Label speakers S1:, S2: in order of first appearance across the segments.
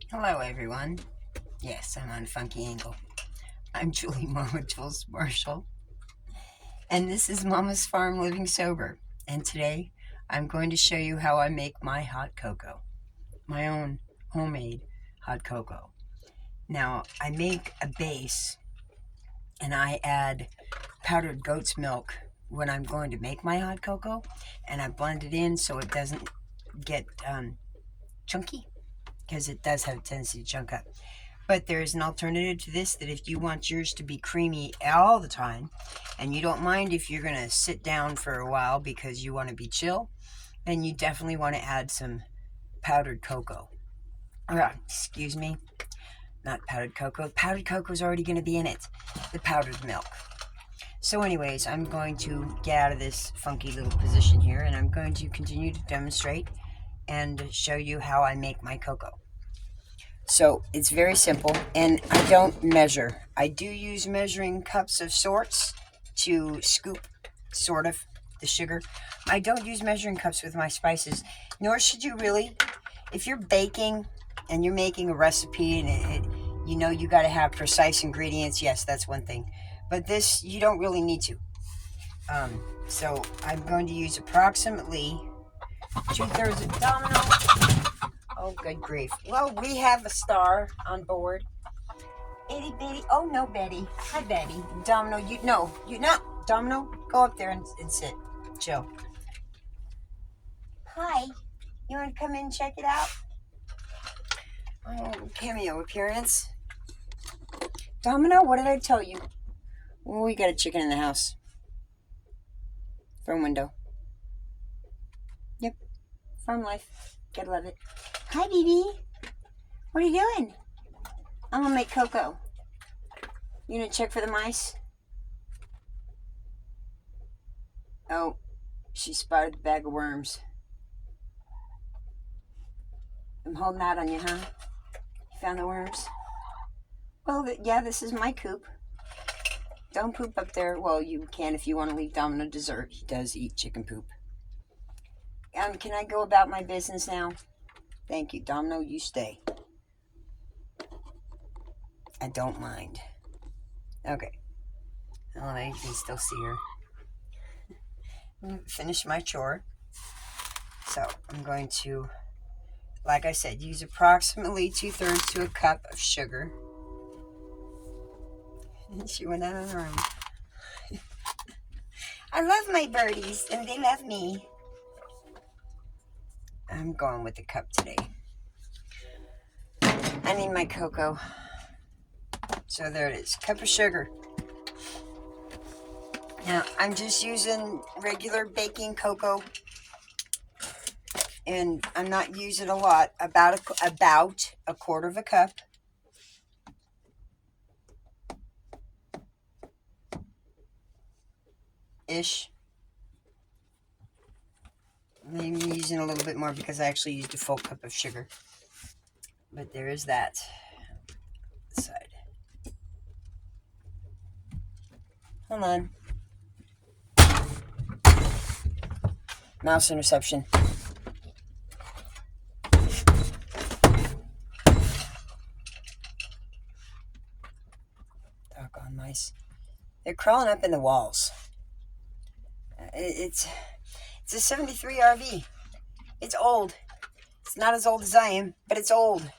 S1: Hello everyone. Yes, I'm on a funky angle. I'm Julie Mama Jules Marshall, and this is Mama's Farm Living Sober. And today I'm going to show you how I make my hot cocoa, my own homemade hot cocoa. Now, I make a base and I add powdered goat's milk when I'm going to make my hot cocoa, and I blend it in so it doesn't get chunky, because it does have a tendency to chunk up. But there's an alternative to this, that if you want yours to be creamy all the time, and you don't mind if you're going to sit down for a while because you want to be chill, then you definitely want to add some powdered cocoa. Excuse me, not powdered cocoa. Powdered cocoa is already going to be in it, the powdered milk. So anyways, I'm going to get out of this funky little position here, and I'm going to continue to demonstrate and show you how I make my cocoa. So it's very simple, and I don't measure. I do use measuring cups of sorts to scoop, sort of, the sugar. I don't use measuring cups with my spices, nor should you really. If you're baking and you're making a recipe and you know you got to have precise ingredients, yes, that's one thing. But this, you don't really need to. So I'm going to use approximately 2/3 of Domino. Oh, good grief. Well, we have a star on board. Itty bitty. Oh, no, Betty. Hi, Betty. Domino, you not. Domino, go up there and sit. Chill. Hi. You want to come in and check it out? Oh, cameo appearance. Domino, what did I tell you? Oh, we got a chicken in the house. From window. Yep. Farm life. Gotta love it. Hi, baby. What are you doing? I'm gonna make cocoa. You gonna check for the mice? Oh, she spotted the bag of worms. I'm holding out on you, huh? You found the worms? Well, yeah, this is my coop. Don't poop up there. Well, you can if you want to leave Domino dessert. He does eat chicken poop. Can I go about my business now? Thank you, Domino. You stay. I don't mind. Okay. Oh, you can still see her. Finish my chore. So I'm going to, like I said, use approximately 2/3 to a cup of sugar. She went out on her own. I love my birdies, and they love me. I'm going with the cup today. I need my cocoa. So there it is, cup of sugar. Now, I'm just using regular baking cocoa, and I'm not using a lot, about a quarter of a cup. Ish. Maybe using a little bit more because I actually used a full cup of sugar. But there is that side. Hold on. Mouse interception. Doggone mice. They're crawling up in the walls. It's a 73 RV. It's old. It's not as old as I am, but it's old.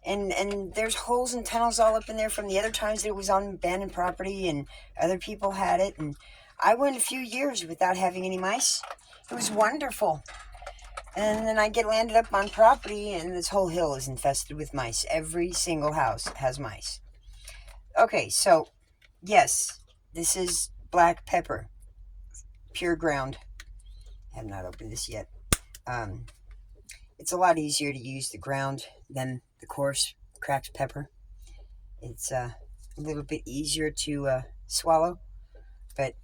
S1: And there's holes and tunnels all up in there from the other times that it was on abandoned property and other people had it. And I went a few years without having any mice. It was wonderful. And then I get landed up on property, and this whole hill is infested with mice. Every single house has mice. Okay, so yes, this is black pepper, pure ground. I have not opened this yet. It's a lot easier to use the ground than the coarse cracked pepper. It's a little bit easier to swallow, but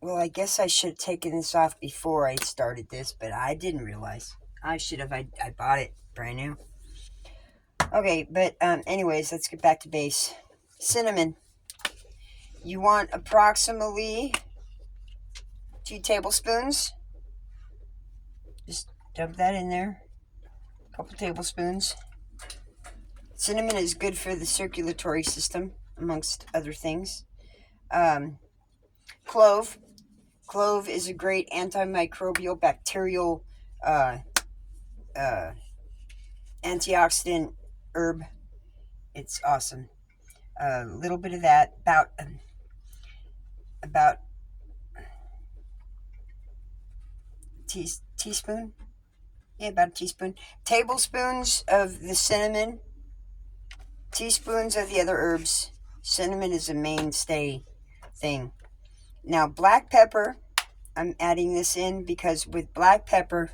S1: well, I guess I should have taken this off before I started this, but I didn't realize. I should have. I bought it brand new. Okay, but anyways, let's get back to base. Cinnamon. You want approximately 2 tablespoons. Just dump that in there. couple tablespoons. Cinnamon is good for the circulatory system, amongst other things. Clove. Clove is a great antimicrobial, bacterial, antioxidant herb. It's awesome. A little bit of that, about teaspoon. Yeah, about a teaspoon. Tablespoons of the cinnamon. Teaspoons of the other herbs. Cinnamon is a mainstay thing. Now, black pepper. I'm adding this in because with black pepper,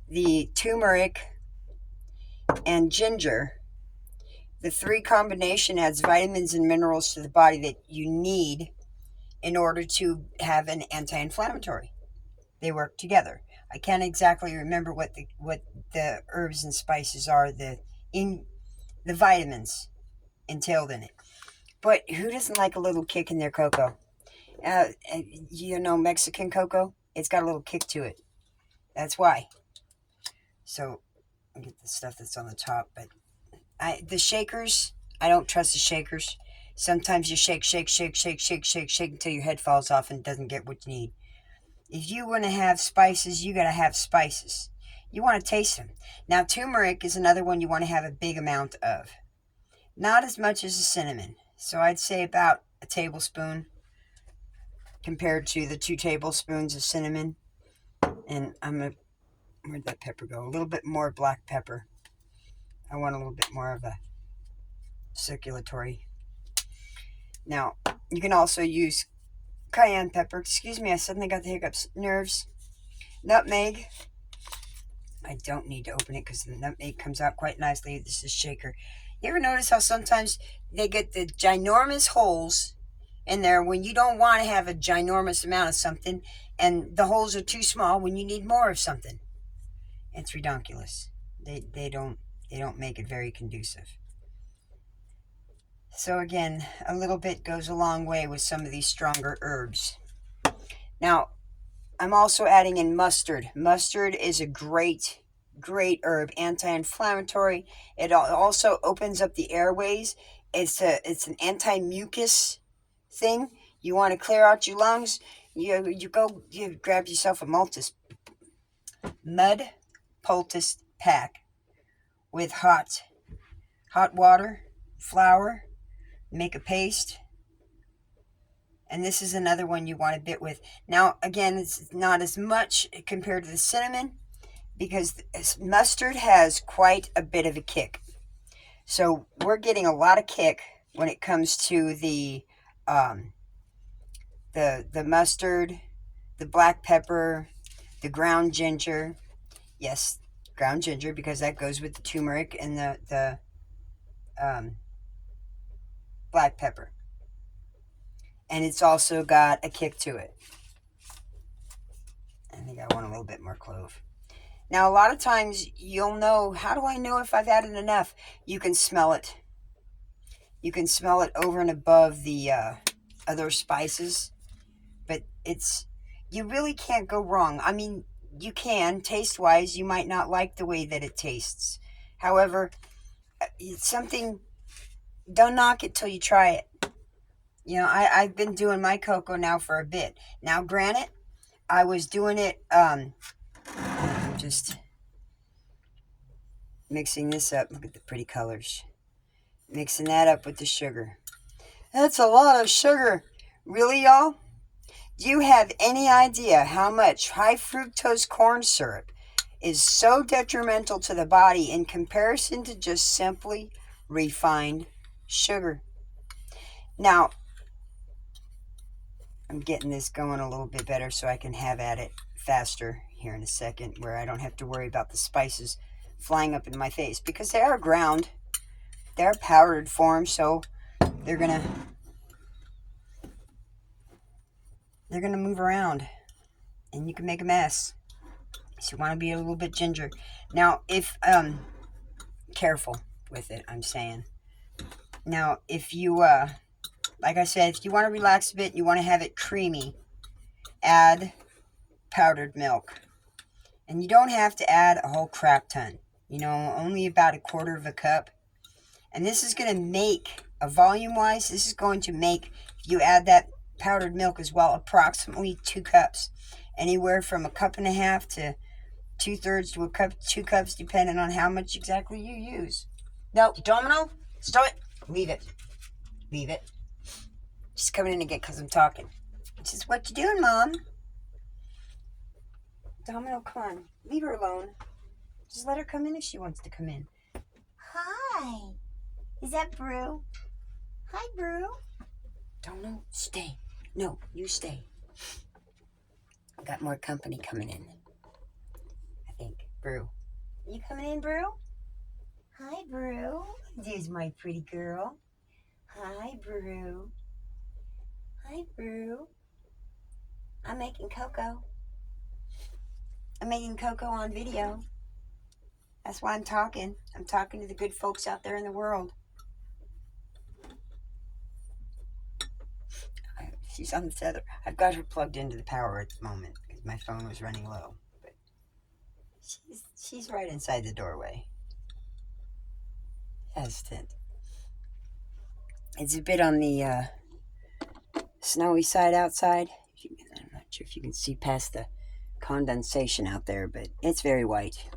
S1: the turmeric and ginger, the three combination adds vitamins and minerals to the body that you need in order to have an anti-inflammatory. They work together. I can't exactly remember what the herbs and spices are, the vitamins entailed in it. But who doesn't like a little kick in their cocoa? Mexican cocoa, it's got a little kick to it. That's why. So I'll get the stuff that's on the top, but the shakers, I don't trust the shakers. Sometimes you shake until your head falls off and doesn't get what you need. If you want to have spices, you got to have spices. You want to taste them. Now, turmeric is another one you want to have a big amount of. Not as much as the cinnamon. So I'd say about a tablespoon compared to the 2 tablespoons of cinnamon. And where'd that pepper go? A little bit more black pepper. I want a little bit more of a circulatory. Now, you can also use cayenne pepper. Excuse me, I suddenly got the hiccups. Nerves. Nutmeg. I don't need to open it because the nutmeg comes out quite nicely. This is shaker. You ever notice how sometimes they get the ginormous holes in there when you don't want to have a ginormous amount of something, and the holes are too small when you need more of something? It's redonkulous. They don't make it very conducive. So again, a little bit goes a long way with some of these stronger herbs. Now, I'm also adding in mustard. Mustard is a great herb, anti-inflammatory. It also opens up the airways. It's an anti-mucus thing. You want to clear out your lungs, you grab yourself a mud poultice pack with hot water, flour, make a paste. And this is another one you want to bit with. Now, again, it's not as much compared to the cinnamon because mustard has quite a bit of a kick. So we're getting a lot of kick when it comes to the mustard, the black pepper, the ground ginger. Yes, ground ginger, because that goes with the turmeric and the black pepper. And it's also got a kick to it. I think I want a little bit more clove. Now, a lot of times you'll know, how do I know if I've added enough? You can smell it. You can smell it over and above the other spices. But you really can't go wrong. I mean, you can, taste-wise, you might not like the way that it tastes. However, it's something, don't knock it till you try it. You know, I've been doing my cocoa now for a bit. Now, granted, I was doing it, I'm just mixing this up. Look at the pretty colors. Mixing that up with the sugar. That's a lot of sugar. Really, y'all? Do you have any idea how much high fructose corn syrup is so detrimental to the body in comparison to just simply refined sugar? Now, I'm getting this going a little bit better so I can have at it faster here in a second, where I don't have to worry about the spices flying up into my face, because they are ground. They're powdered form, so they're gonna move around and you can make a mess. So you want to be a little bit ginger. Now, if careful with it, I'm saying. Now, if you like I said, if you want to relax a bit, you want to have it creamy, add powdered milk. And you don't have to add a whole crap ton. You know, only about 1/4 of a cup. And this is going to make, volume-wise, this is going to make, if you add that powdered milk as well, approximately 2 cups. Anywhere from 1.5 cups to 2/3 to a cup, 2 cups, depending on how much exactly you use. No, Domino, stop it. Leave it. Leave it. She's coming in again because I'm talking. She says, "What you doing, Mom?" Domino, come on. Leave her alone. Just let her come in if she wants to come in. Hi. Is that Brew? Hi, Brew. Domino, stay. No, you stay. I've got more company coming in. I think. Brew. Are you coming in, Brew? Hi, Brew. There's my pretty girl. Hi, Brew. Hi, Brew. I'm making cocoa. I'm making cocoa on video. That's why I'm talking. I'm talking to the good folks out there in the world. She's on the tether. I've got her plugged into the power at the moment because my phone was running low. But she's right inside the doorway. Hesitant. It's a bit on the snowy side outside. I'm not sure if you can see past the condensation out there, but it's very white.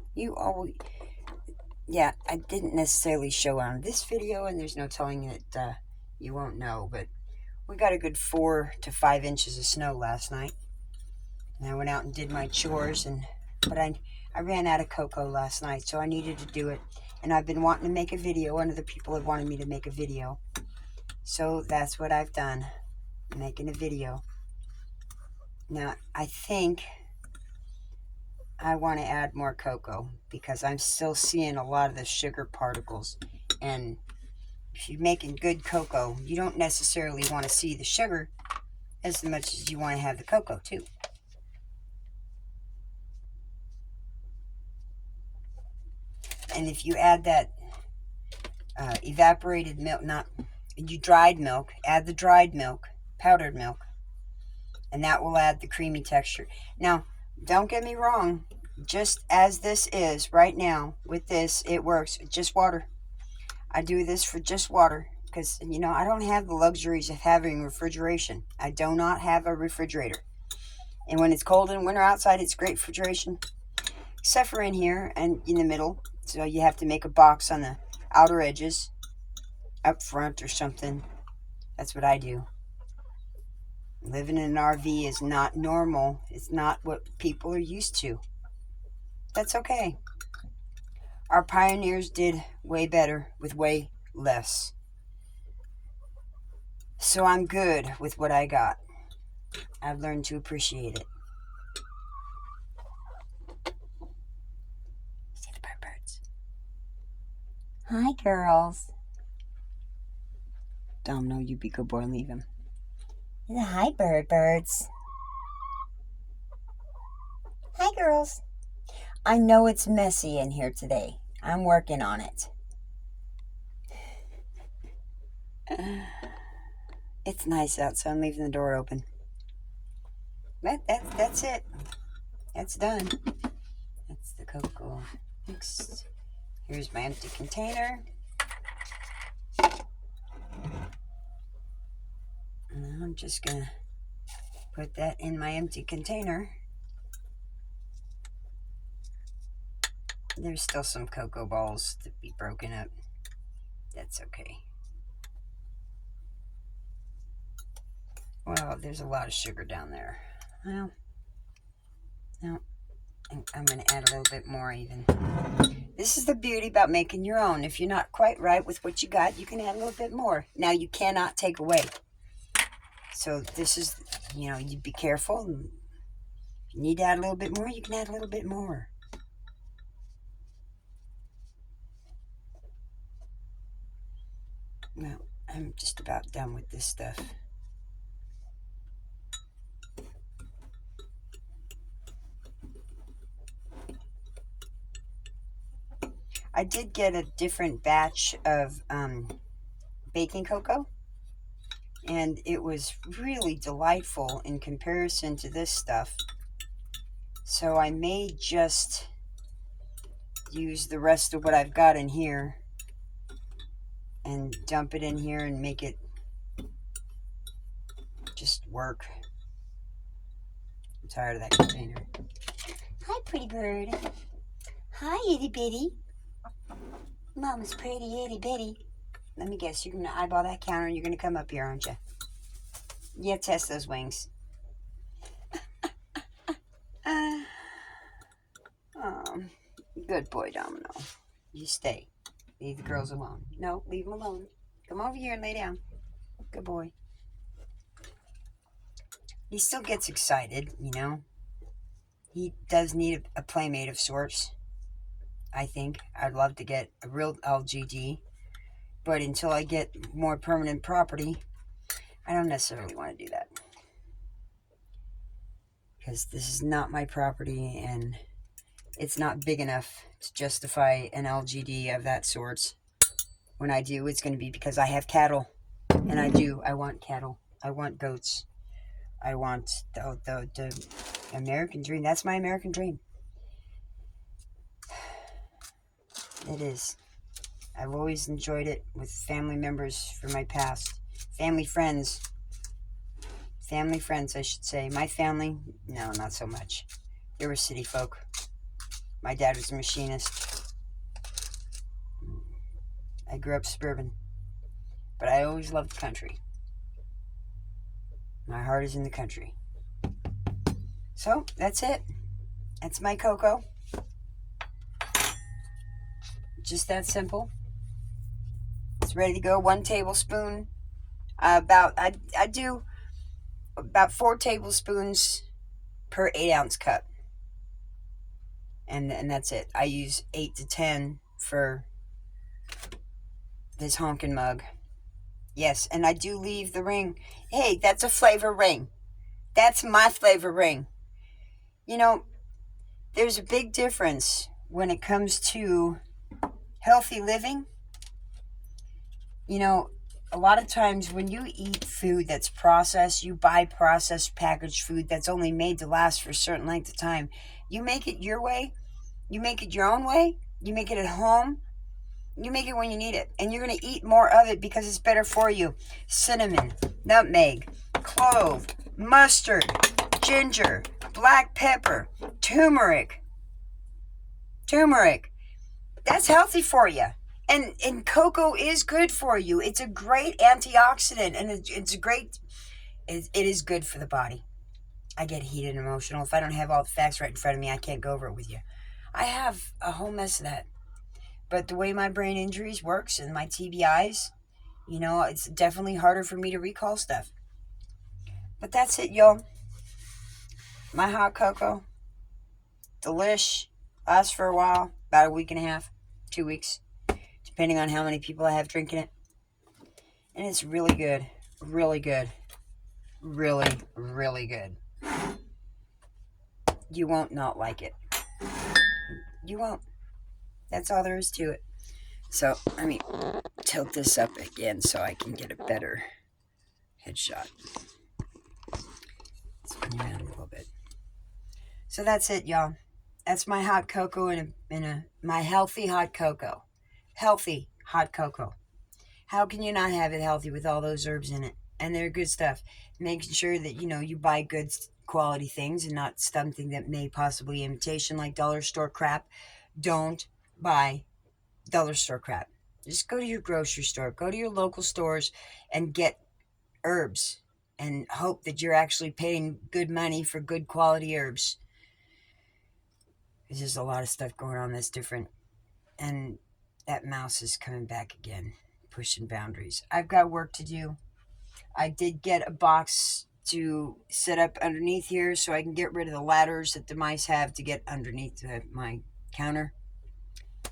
S1: Yeah, I didn't necessarily show on this video, and there's no telling that you won't know, but we got a good 4 to 5 inches of snow last night. And I went out and did my chores, but I ran out of cocoa last night, so I needed to do it. And I've been wanting to make a video. One of the people had wanted me to make a video. So that's what I've done, making a video. Now, I think I want to add more cocoa because I'm still seeing a lot of the sugar particles. And if you're making good cocoa, you don't necessarily want to see the sugar as much as you want to have the cocoa too. And if you add that evaporated milk, dried milk, add the dried milk, powdered milk, and that will add the creamy texture. Now, don't get me wrong, just as this is right now, with this, it works. Just water. I do this for just water because, you know, I don't have the luxuries of having refrigeration. I do not have a refrigerator. And when it's cold in winter outside, it's great refrigeration, except for in here and in the middle. So you have to make a box on the outer edges up front or something. That's what I do. Living in an RV is not normal. It's not what people are used to. That's okay. Our pioneers did way better with way less. So I'm good with what I got. I've learned to appreciate it. See the birds. Hi, girls. Domino, you be good boy and leave him. Hi, birds. Hi, girls. I know it's messy in here today. I'm working on it. It's nice out, so I'm leaving the door open. That's it. That's done. That's the cocoa mixed. Here's my empty container. And I'm just going to put that in my empty container. There's still some cocoa balls to be broken up. That's okay. Well, there's a lot of sugar down there. Well, no, I'm going to add a little bit more even. This is the beauty about making your own. If you're not quite right with what you got, you can add a little bit more. Now, you cannot take away. So this is, you know, you be careful. If you need to add a little bit more, you can add a little bit more. Well, I'm just about done with this stuff. I did get a different batch of baking cocoa, and it was really delightful in comparison to this stuff. So I may just use the rest of what I've got in here and dump it in here and make it just work. I'm tired of that container. Hi, pretty bird. Hi, itty bitty. Mama's pretty itty bitty. Let me guess, you're going to eyeball that counter and you're going to come up here, aren't you? Yeah, test those wings. Good boy, Domino. You stay. Leave the girls alone. No, leave them alone. Come over here and lay down. Good boy. He still gets excited, you know. He does need a playmate of sorts, I think. I'd love to get a real LGD. But until I get more permanent property, I don't necessarily want to do that. Because this is not my property and it's not big enough to justify an LGD of that sort. When I do, it's going to be because I have cattle. And I want cattle. I want goats. I want the American dream. That's my American dream. It is. I've always enjoyed it with family members from my past. Family friends. Family friends, I should say. My family, no, not so much. They were city folk. My dad was a machinist. I grew up suburban. But I always loved the country. My heart is in the country. So, that's it. That's my cocoa. Just that simple. It's ready to go. 1 tablespoon. I do about 4 tablespoons per 8-ounce cup. And that's it. I use 8 to 10 for this honkin' mug. Yes, and I do leave the ring. Hey, that's a flavor ring. That's my flavor ring. You know, there's a big difference when it comes to healthy living. You know, a lot of times when you eat food that's processed, you buy processed packaged food that's only made to last for a certain length of time. You make it your way. You make it your own way. You make it at home. You make it when you need it. And you're going to eat more of it because it's better for you. Cinnamon, nutmeg, clove, mustard, ginger, black pepper, turmeric. Turmeric. That's healthy for you. And cocoa is good for you. It's a great antioxidant. And it's a great... It is good for the body. I get heated and emotional. If I don't have all the facts right in front of me, I can't go over it with you. I have a whole mess of that. But the way my brain injuries works and my TBIs, you know, it's definitely harder for me to recall stuff. But that's it, y'all. My hot cocoa. Delish. Lasts for a while. About a week and a half. 2 weeks. Depending on how many people I have drinking it. And it's really good. Really good. Really, really good. You won't not like it. You won't. That's all there is to it. So, let me tilt this up again so I can get a better headshot. Spin around a little bit. So that's it, y'all. That's my hot cocoa my healthy hot cocoa. Healthy hot cocoa. How can you not have it healthy with all those herbs in it? And they're good stuff. Making sure that, you know, you buy good quality things and not something that may possibly imitation like dollar store crap. Don't buy dollar store crap. Just go to your grocery store. Go to your local stores and get herbs. And hope that you're actually paying good money for good quality herbs. There's just a lot of stuff going on that's different. And that mouse is coming back again. Pushing boundaries. I've got work to do. I did get a box to set up underneath here so I can get rid of the ladders that the mice have to get underneath my counter.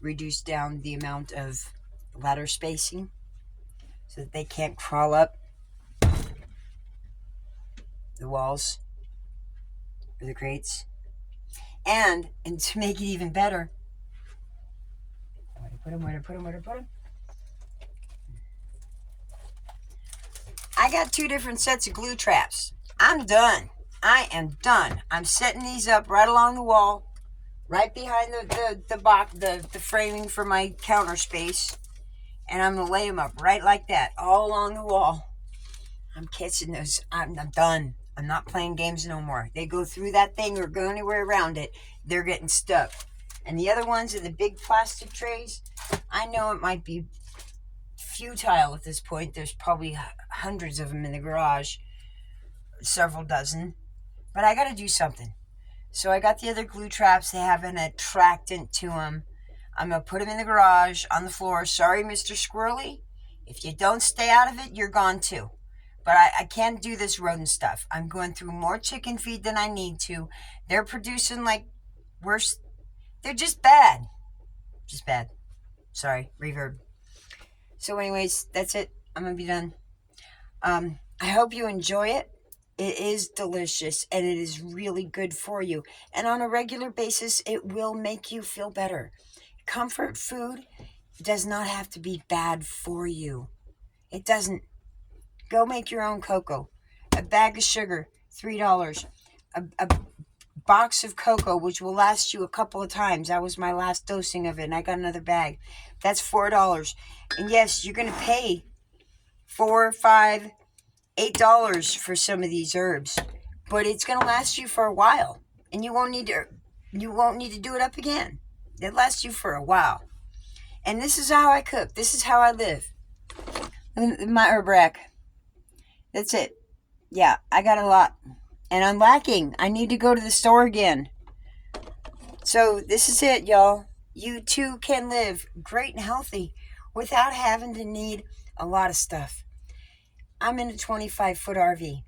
S1: Reduce down the amount of ladder spacing so that they can't crawl up the walls or the crates. And to make it even better, where to put them? I got 2 different sets of glue traps. I'm done. I am done. I'm setting these up right along the wall. right behind the box, the framing for my counter space. And I'm going to lay them up right like that, all along the wall. I'm catching those. I'm done. I'm not playing games no more. They go through that thing or go anywhere around it, they're getting stuck. And the other ones are the big plastic trays. I know it might be futile at this point. There's probably hundreds of them in the garage, several dozen. But I got to do something. So I got the other glue traps. They have an attractant to them. I'm going to put them in the garage on the floor. Sorry, Mr. Squirrely. If you don't stay out of it, you're gone too. But I can't do this rodent stuff. I'm going through more chicken feed than I need to. They're producing like worse. They're just bad. Just bad. Sorry, reverb. So anyways, that's it. I'm going to be done. I hope you enjoy it. It is delicious and it is really good for you. And on a regular basis, it will make you feel better. Comfort food does not have to be bad for you. It doesn't. Go make your own cocoa. A bag of sugar, $3. A box of cocoa, which will last you a couple of times. That was my last dosing of it, and I got another bag. That's $4. And yes, you're going to pay $4, $5, $8 for some of these herbs, but it's going to last you for a while, and you won't need to do it up again. It lasts you for a while. And this is how I cook. This is how I live. My herb rack. That's it. Yeah, I got a lot. And I'm lacking. I need to go to the store again. So this is it, y'all. You too can live great and healthy without having to need a lot of stuff. I'm in a 25-foot RV.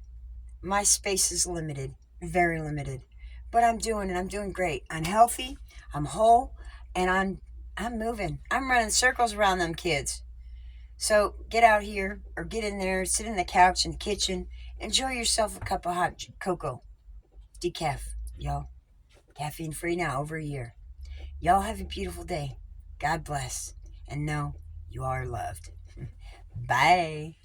S1: My space is limited. Very limited. But I'm doing great. I'm healthy. I'm whole. And I'm moving. I'm running circles around them kids. So get out here or get in there, sit in the couch in the kitchen, enjoy yourself a cup of hot cocoa. Decaf, y'all. Caffeine free now, over a year. Y'all have a beautiful day. God bless. And know you are loved. Bye.